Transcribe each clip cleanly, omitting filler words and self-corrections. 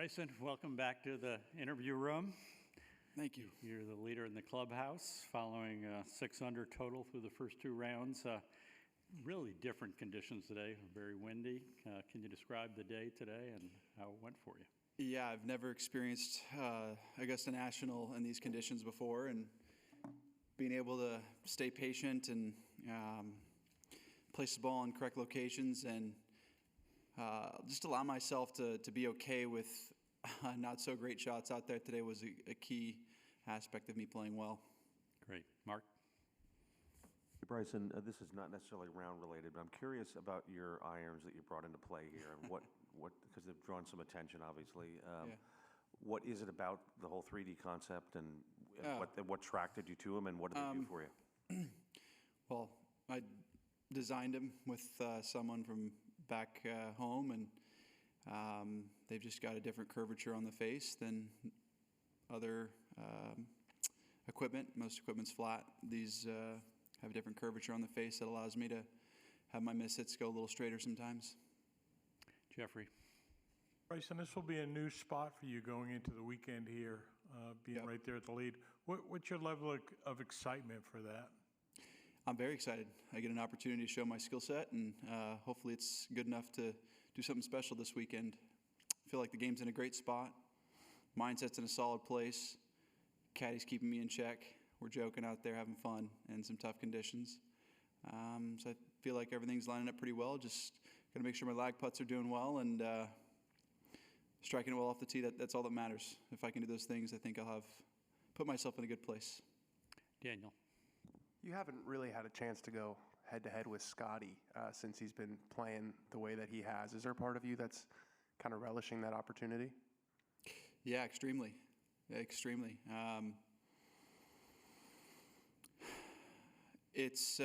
Bryson, welcome back to the interview room. Thank you. You're the leader in the clubhouse, following 6 under total through the first 2 rounds. Really different conditions today, very windy. Can you describe the day today and how it went for you? Yeah, I've never experienced Augusta National in these conditions before, and being able to stay patient and place the ball in correct locations and just allow myself to be okay with not so great shots out there today was a key aspect of me playing well. Great. Mark? Hey, Bryson, this is not necessarily round related, but I'm curious about your irons that you brought into play here and what because they've drawn some attention, obviously. Yeah. What is it about the whole 3D concept and what attracted you to them and what did they do for you? Well, I designed them with someone from back home, and they've just got a different curvature on the face than other equipment. Most equipment's flat. These have a different curvature on the face that allows me to have my miss hits go a little straighter sometimes. Jeffrey? Bryson, this will be a new spot for you going into the weekend here, being right there at the lead. What's your level of excitement for that? I'm very excited. I get an opportunity to show my skill set, and hopefully it's good enough to do something special this weekend. I feel like the game's in a great spot. Mindset's in a solid place. Caddy's keeping me in check. We're joking out there, having fun in some tough conditions. So I feel like everything's lining up pretty well. Just got to make sure my lag putts are doing well and striking it well off the tee. That's all that matters. If I can do those things, I think I'll have put myself in a good place. Daniel? You haven't really had a chance to go head-to-head with Scotty since he's been playing the way that he has. Is there a part of you that's kind of relishing that opportunity? Yeah, extremely. Extremely. It's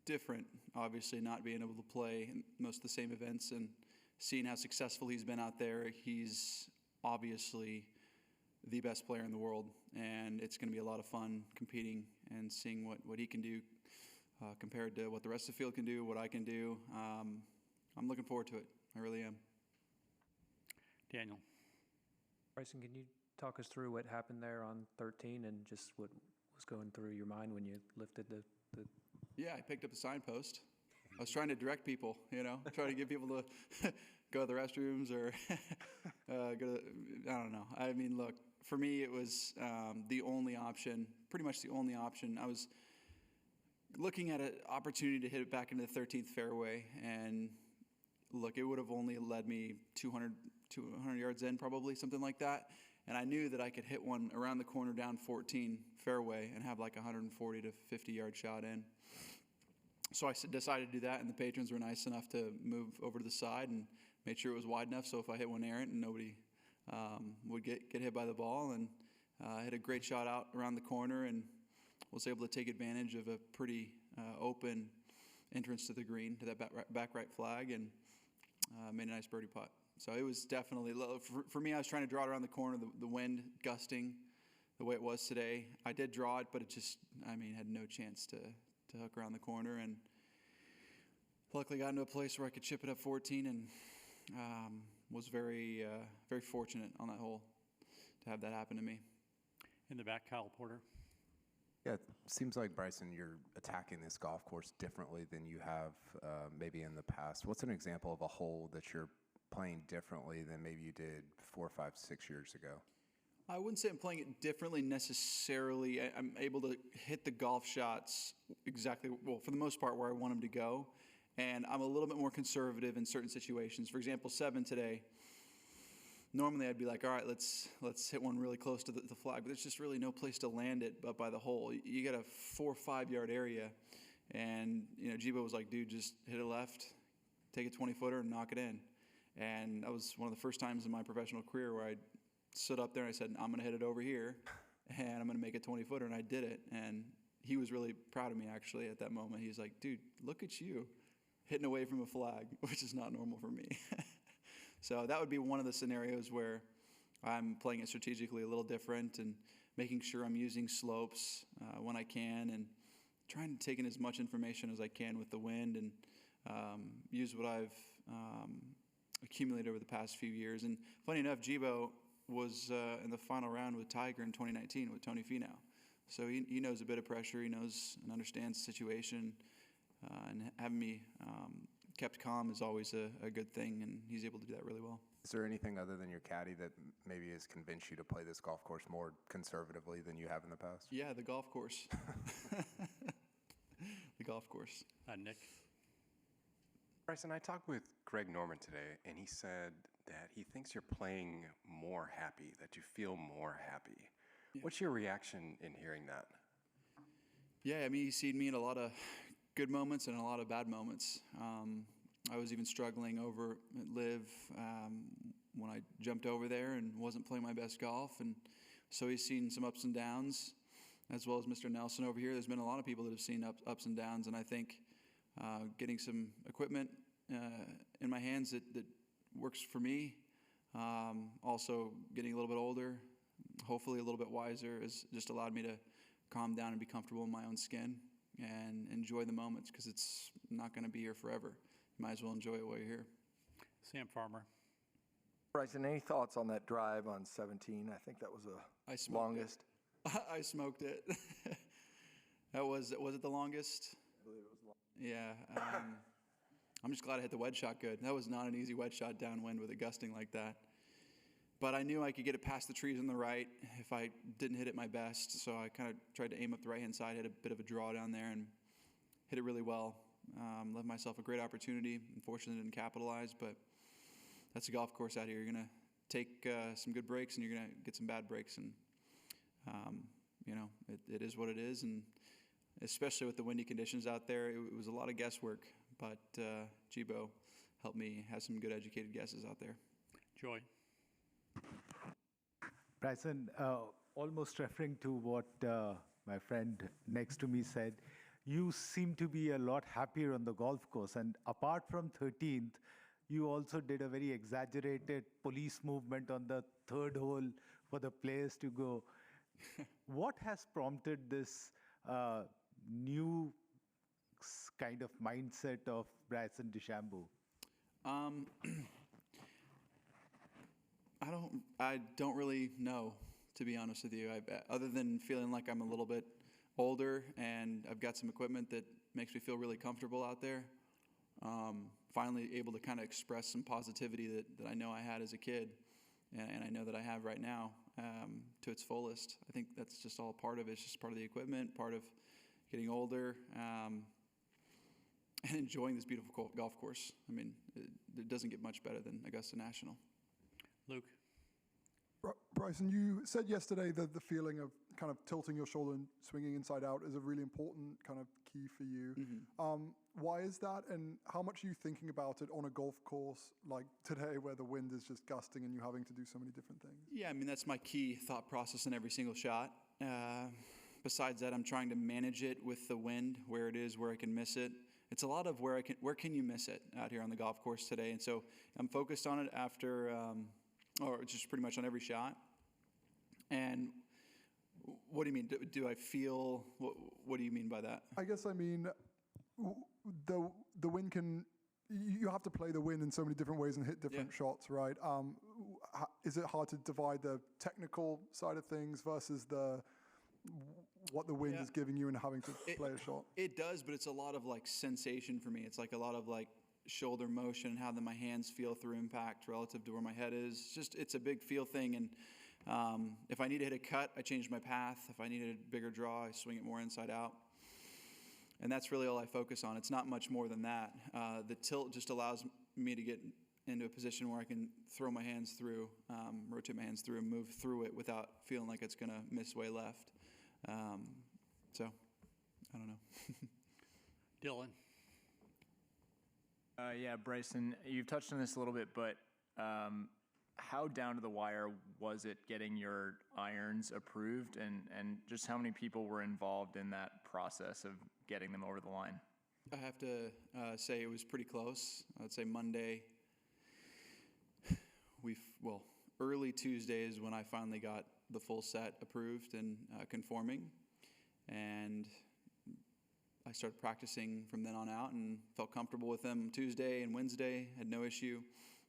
different, obviously, not being able to play in most of the same events and seeing how successful he's been out there. He's obviously the best player in the world, and it's going to be a lot of fun competing and seeing what he can do compared to what the rest of the field can do, what I can do. I'm looking forward to it. I really am. Daniel? Bryson, can you talk us through what happened there on 13 and just what was going through your mind when you lifted the... Yeah, I picked up the signpost. I was trying to direct people, trying to get people to go to the restrooms or go to, I don't know. I mean, look, for me, it was the only option, pretty much the only option. I was looking at an opportunity to hit it back into the 13th fairway, and look, it would have only led me 200 yards in, probably, something like that. And I knew that I could hit one around the corner down 14 fairway and have like a 140 to 50-yard shot in. So I decided to do that, and the patrons were nice enough to move over to the side and made sure it was wide enough so if I hit one errant, nobody would get hit by the ball. And hit a great shot out around the corner and was able to take advantage of a pretty open entrance to the green, to that back right flag, and made a nice birdie putt. So it was definitely, for me, I was trying to draw it around the corner, the wind gusting the way it was today. I did draw it, but it just, had no chance to hook around the corner. And luckily got into a place where I could chip it up 14 and was very, very fortunate on that hole to have that happen to me. In the back, Kyle Porter? Yeah, it seems like, Bryson, you're attacking this golf course differently than you have maybe in the past. What's an example of a hole that you're playing differently than maybe you did 4, 5, 6 years ago? I wouldn't say I'm playing it differently necessarily. I'm able to hit the golf shots exactly, well, for the most part, where I want them to go. And I'm a little bit more conservative in certain situations. For example, 7 today. Normally I'd be like, all right, let's hit one really close to the flag, but there's just really no place to land it but by the hole. You got a 4 or 5 yard area, and Jibo was like, dude, just hit it left, take a 20-footer and knock it in. And that was one of the first times in my professional career where I stood up there and I said, I'm going to hit it over here, and I'm going to make a 20-footer, and I did it. And he was really proud of me, actually, at that moment. He's like, dude, look at you hitting away from a flag, which is not normal for me. So that would be one of the scenarios where I'm playing it strategically a little different and making sure I'm using slopes when I can and trying to take in as much information as I can with the wind and use what I've accumulated over the past few years. And funny enough, Jibo was in the final round with Tiger in 2019 with Tony Finau. So he knows a bit of pressure. He knows and understands the situation. And having me kept calm is always a good thing, and he's able to do that really well. Is there anything other than your caddy that maybe has convinced you to play this golf course more conservatively than you have in the past? Yeah, the golf course. The golf course. Nick? Bryson, I talked with Greg Norman today, and he said that he thinks you're playing more happy, that you feel more happy. Yeah. What's your reaction in hearing that? Yeah, I mean, he's seen me in a lot of good moments and a lot of bad moments. I was even struggling over at Live when I jumped over there and wasn't playing my best golf. And so he's seen some ups and downs, as well as Mr. Nelson over here. There's been a lot of people that have seen ups and downs, and I think getting some equipment in my hands that works for me, also getting a little bit older, hopefully a little bit wiser, has just allowed me to calm down and be comfortable in my own skin and enjoy the moments, because it's not going to be here forever. You might as well enjoy it while you're here. Sam Farmer? Bryson, any thoughts on that drive on 17? I think that was the longest. I smoked it. Was it the longest? I believe it was long. Yeah. I'm just glad I hit the wedge shot good. That was not an easy wedge shot downwind with it gusting like that. But I knew I could get it past the trees on the right if I didn't hit it my best. So I kind of tried to aim up the right-hand side, had a bit of a draw down there, and hit it really well. Left myself a great opportunity. Unfortunately, didn't capitalize, but that's a golf course out here. You're going to take some good breaks, and you're going to get some bad breaks. And, it is what it is. And especially with the windy conditions out there, it was a lot of guesswork. But Jibo helped me have some good educated guesses out there. Joy? Bryson, almost referring to what my friend next to me said, you seem to be a lot happier on the golf course. And apart from 13th, you also did a very exaggerated police movement on the third hole for the players to go. What has prompted this new kind of mindset of Bryson DeChambeau? I don't really know, to be honest with you. Other than feeling like I'm a little bit older and I've got some equipment that makes me feel really comfortable out there. Finally able to kind of express some positivity that I know I had as a kid, and I know that I have right now to its fullest. I think that's just all part of it. It's just part of the equipment, part of getting older, and enjoying this beautiful golf course. I mean, it doesn't get much better than Augusta National. Luke? Bryson, you said yesterday that the feeling of kind of tilting your shoulder and swinging inside out is a really important kind of key for you. Mm-hmm. Why is that, and how much are you thinking about it on a golf course like today where the wind is just gusting and you're having to do so many different things? Yeah, I mean, that's my key thought process in every single shot. Besides that, I'm trying to manage it with the wind, where it is, where I can miss it. It's a lot of where can you miss it out here on the golf course today, and so I'm focused on it after, or just pretty much on every shot. And what do you mean? Do I feel? What do you mean by that? I guess I mean the wind can. You have to play the wind in so many different ways and hit different shots, right? Is it hard to divide the technical side of things versus what the wind is giving you and having to play a shot? It does, but it's a lot of like sensation for me. It's like a lot of like shoulder motion and how my hands feel through impact relative to where my head is. It's a big feel thing, and if I need to hit a cut, I change my path. If I need a bigger draw, I swing it more inside out. And that's really all I focus on. It's not much more than that. The tilt just allows me to get into a position where I can throw my hands through, rotate my hands through, and move through it without feeling like it's going to miss way left. So, I don't know. Dylan? Yeah, Bryson, you've touched on this a little bit, but how down to the wire was it getting your irons approved, and just how many people were involved in that process of getting them over the line? I have to say it was pretty close. I'd say Monday, early Tuesday is when I finally got the full set approved and conforming, and I started practicing from then on out and felt comfortable with them Tuesday and Wednesday, had no issue.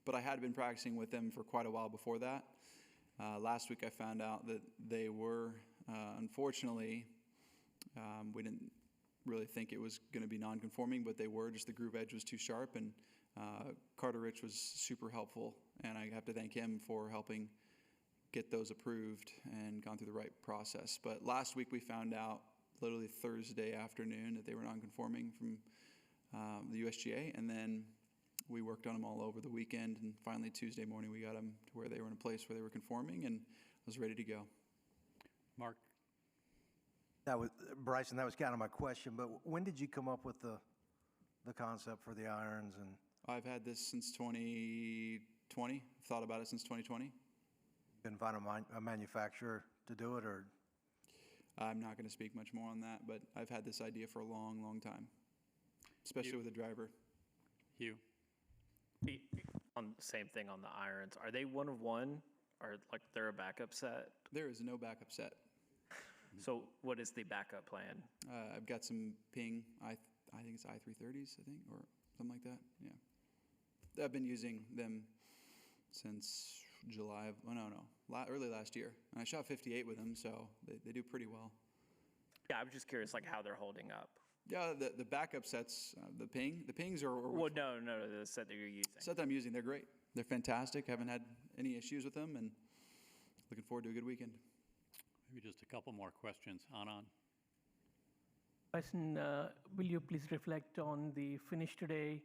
but I had been practicing with them for quite a while before that. Last week I found out that they were, unfortunately, we didn't really think it was going to be non-conforming, but they were. Just the groove edge was too sharp, and Carter Rich was super helpful, and I have to thank him for helping get those approved and gone through the right process. But last week we found out, literally Thursday afternoon, that they were non-conforming from the USGA, and then we worked on them all over the weekend, and finally Tuesday morning we got them to where they were in a place where they were conforming, and I was ready to go. Mark? That was, Bryson, that was kind of my question, but when did you come up with the concept for the irons? And I've had this since 2020. I've thought about it since 2020. Been find a manufacturer to do it, or? I'm not going to speak much more on that, but I've had this idea for a long, long time, especially with a driver. Hugh? On same thing on the irons. Are they one of one, or like they're a backup set? There is no backup set. So what is the backup plan? I've got some Ping, I think it's i330s, I think, or something like that. Yeah. I've been using them since July early last year. And I shot 58 with them, so they do pretty well. Yeah, I was just curious, like how they're holding up. Yeah, the backup sets, the Pings are. Well, no, the set that you're using. The set that I'm using, they're great. They're fantastic. Haven't had any issues with them, and looking forward to a good weekend. Maybe just a couple more questions. Anand? Bryson, will you please reflect on the finish today,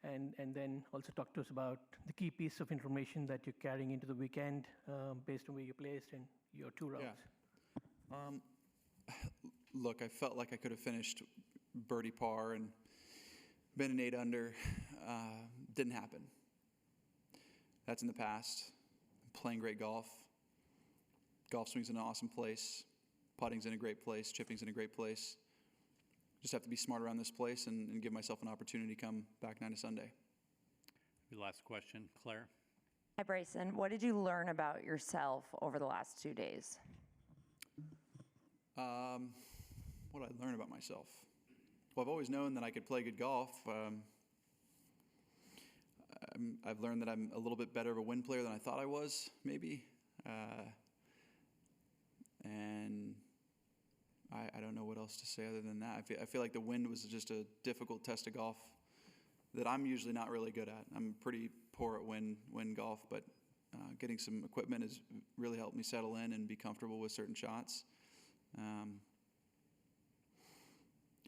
and then also talk to us about the key piece of information that you're carrying into the weekend based on where you placed and your two rounds? Yeah. Look, I felt like I could have finished birdie par and been an 8 under. Didn't happen. That's in the past. I'm playing great golf. Golf swing's in an awesome place. Putting's in a great place. Chipping's in a great place. Just have to be smart around this place and give myself an opportunity to come back 9 to Sunday. Your last question, Claire. Hi, Bryson. What did you learn about yourself over the last 2 days? What did I learn about myself? Well, I've always known that I could play good golf. I've learned that I'm a little bit better of a wind player than I thought I was, maybe. And I don't know what else to say other than that. I feel like the wind was just a difficult test of golf that I'm usually not really good at. I'm pretty poor at wind golf, but getting some equipment has really helped me settle in and be comfortable with certain shots.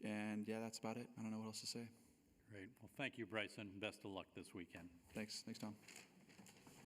And yeah, that's about it. I don't know what else to say. Great. Well, thank you, Bryson. Best of luck this weekend. Thanks, Tom.